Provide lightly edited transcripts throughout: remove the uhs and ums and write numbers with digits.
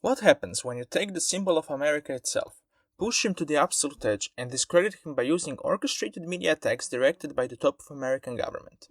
What happens when you take the symbol of America itself, push him to the absolute edge, and discredit him by using orchestrated media attacks directed by the top of American government?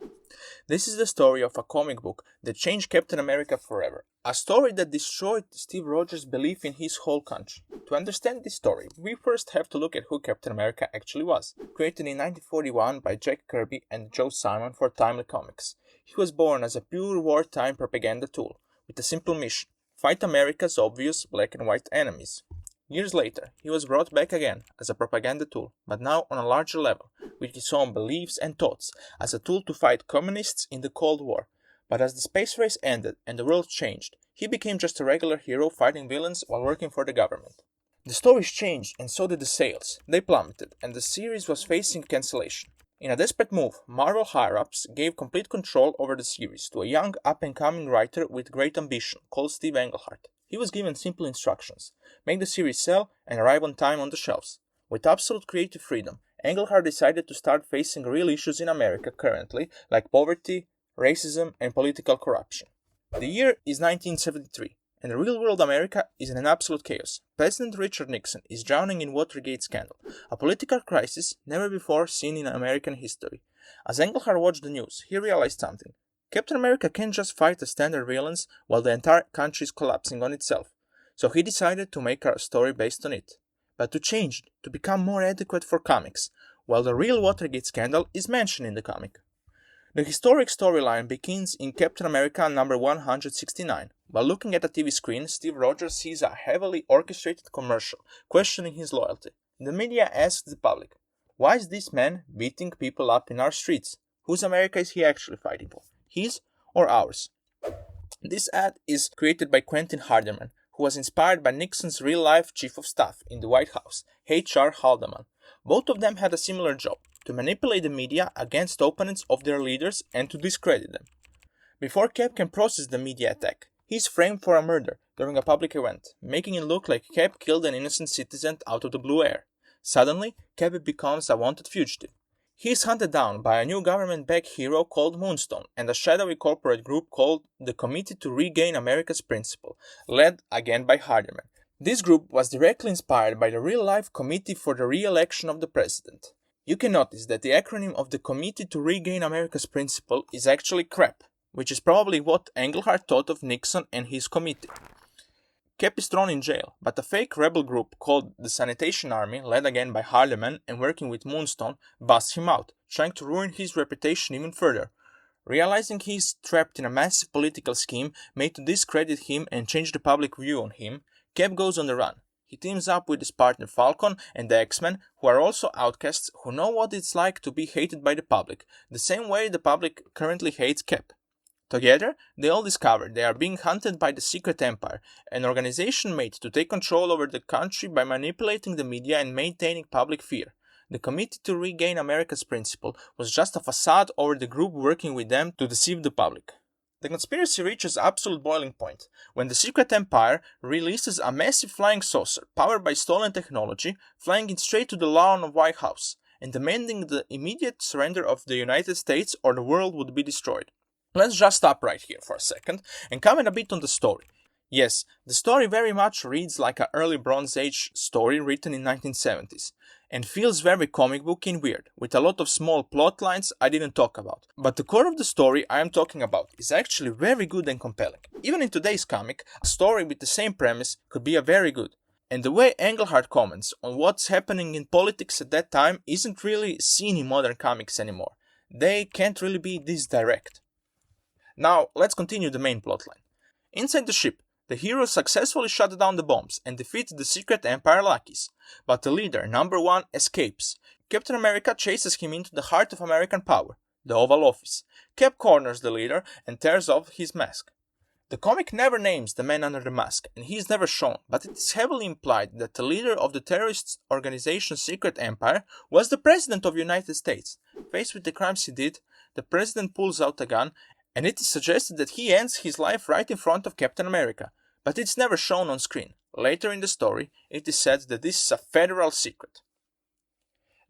This is the story of a comic book that changed Captain America forever. A story that destroyed Steve Rogers' belief in his whole country. To understand this story, we first have to look at who Captain America actually was. Created in 1941 by Jack Kirby and Joe Simon for Timely Comics, he was born as a pure wartime propaganda tool, with a simple mission: fight America's obvious black and white enemies. Years later, he was brought back again as a propaganda tool, but now on a larger level, with his own beliefs and thoughts, as a tool to fight communists in the Cold War. But as the space race ended and the world changed, he became just a regular hero fighting villains while working for the government. The stories changed, and so did the sales. They plummeted, and the series was facing cancellation. In a desperate move, Marvel higher-ups gave complete control over the series to a young up-and-coming writer with great ambition called Steve Englehart. He was given simple instructions: make the series sell and arrive on time on the shelves. With absolute creative freedom, Englehart decided to start facing real issues in America currently, like poverty, racism, and political corruption. The year is 1973, and real-world America is in an absolute chaos. President Richard Nixon is drowning in Watergate scandal, a political crisis never before seen in American history. As Englehart watched the news, he realized something. Captain America can't just fight the standard villains while the entire country is collapsing on itself. So he decided to make a story based on it, but to change it to become more adequate for comics, while the real Watergate scandal is mentioned in the comic. The historic storyline begins in Captain America number 169. While looking at a TV screen, Steve Rogers sees a heavily orchestrated commercial, questioning his loyalty. The media asks the public, why is this man beating people up in our streets? Whose America is he actually fighting for? His or ours? This ad is created by Quentin Hardeman, who was inspired by Nixon's real-life chief of staff in the White House, H.R. Haldeman. Both of them had a similar job: to manipulate the media against opponents of their leaders and to discredit them. Before Cap can process the media attack, he is framed for a murder during a public event, making it look like Cap killed an innocent citizen out of the blue air. Suddenly, Cap becomes a wanted fugitive. He is hunted down by a new government-backed hero called Moonstone and a shadowy corporate group called the Committee to Regain America's Principle, led again by Hardeman. This group was directly inspired by the real-life Committee for the Re-election of the President. You can notice that the acronym of the Committee to Regain America's Principle is actually CRAP, which is probably what Englehart thought of Nixon and his committee. Cap is thrown in jail, but a fake rebel group called the Sanitation Army, led again by Hardeman and working with Moonstone, busts him out, trying to ruin his reputation even further. Realizing he is trapped in a massive political scheme made to discredit him and change the public view on him, Cap goes on the run. He teams up with his partner Falcon and the X-Men, who are also outcasts who know what it's like to be hated by the public, the same way the public currently hates Cap. Together, they all discover they are being hunted by the Secret Empire, an organization made to take control over the country by manipulating the media and maintaining public fear. The Committee to Regain America's Principle was just a facade over the group working with them to deceive the public. The conspiracy reaches absolute boiling point when the Secret Empire releases a massive flying saucer powered by stolen technology, flying it straight to the lawn of White House, and demanding the immediate surrender of the United States or the world would be destroyed. Let's just stop right here for a second and comment a bit on the story. Yes, the story very much reads like an early Bronze Age story written in 1970s, and feels very comic booky and weird, with a lot of small plot lines I didn't talk about. But the core of the story I am talking about is actually very good and compelling. Even in today's comic, a story with the same premise could be a very good. And the way Englehart comments on what's happening in politics at that time isn't really seen in modern comics anymore. They can't really be this direct. Now, let's continue the main plotline. Inside the ship, the heroes successfully shut down the bombs and defeat the Secret Empire lackeys, but the leader, number 1, escapes. Captain America chases him into the heart of American power, the Oval Office. Cap corners the leader and tears off his mask. The comic never names the man under the mask, and he is never shown, but it is heavily implied that the leader of the terrorist organization Secret Empire was the President of the United States. Faced with the crimes he did, the President pulls out a gun, and it is suggested that he ends his life right in front of Captain America, but it's never shown on screen. Later in the story, it is said that this is a federal secret.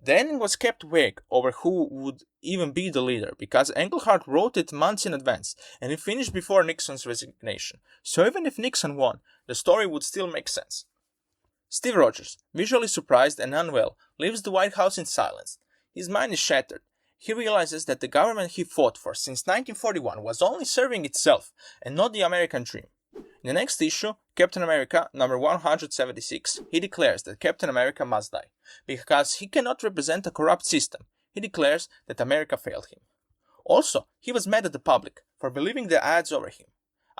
The ending was kept vague over who would even be the leader, because Englehart wrote it months in advance, and it finished before Nixon's resignation. So even if Nixon won, the story would still make sense. Steve Rogers, visually surprised and unwell, leaves the White House in silence. His mind is shattered. He realizes that the government he fought for since 1941 was only serving itself and not the American dream. In the next issue, Captain America number 176, he declares that Captain America must die, because he cannot represent a corrupt system. He declares that America failed him. Also, he was mad at the public for believing the ads over him.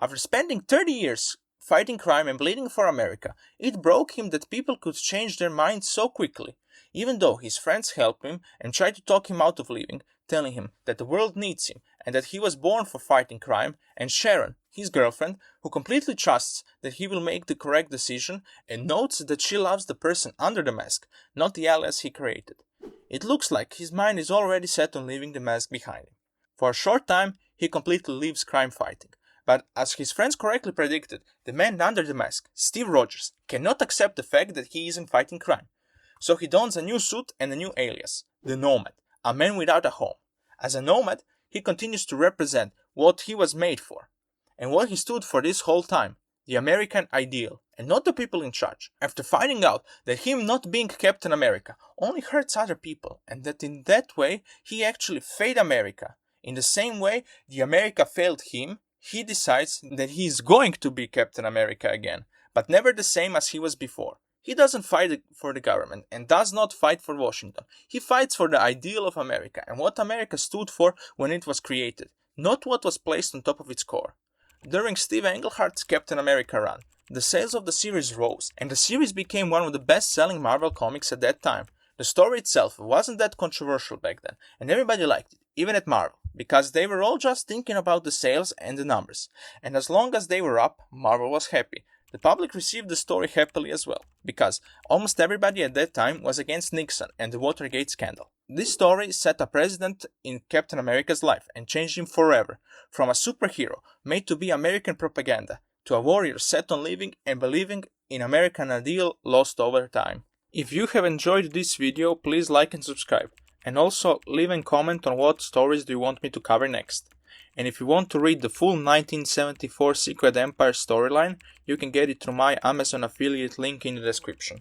After spending 30 years fighting crime and bleeding for America, it broke him that people could change their minds so quickly. Even though his friends helped him and tried to talk him out of leaving, telling him that the world needs him and that he was born for fighting crime, and Sharon, his girlfriend, who completely trusts that he will make the correct decision and notes that she loves the person under the mask, not the alias he created. It looks like his mind is already set on leaving the mask behind him. For a short time, he completely leaves crime fighting. But as his friends correctly predicted, the man under the mask, Steve Rogers, cannot accept the fact that he isn't fighting crime. So he dons a new suit and a new alias, the Nomad, a man without a home. As a nomad, he continues to represent what he was made for, and what he stood for this whole time, the American ideal, and not the people in charge. After finding out that him not being Captain America only hurts other people, and that in that way he actually failed America, in the same way the America failed him, he decides that he is going to be Captain America again, but never the same as he was before. He doesn't fight for the government and does not fight for Washington. He fights for the ideal of America and what America stood for when it was created, not what was placed on top of its core. During Steve Englehart's Captain America run, the sales of the series rose, and the series became one of the best-selling Marvel comics at that time. The story itself wasn't that controversial back then, and everybody liked it, even at Marvel, because they were all just thinking about the sales and the numbers. And as long as they were up, Marvel was happy. The public received the story happily as well, because almost everybody at that time was against Nixon and the Watergate scandal. This story set a precedent in Captain America's life and changed him forever, from a superhero made to be American propaganda, to a warrior set on living and believing in American ideal lost over time. If you have enjoyed this video, please like and subscribe, and also leave a comment on what stories do you want me to cover next. And if you want to read the full 1974 Secret Empire storyline, you can get it through my Amazon affiliate link in the description.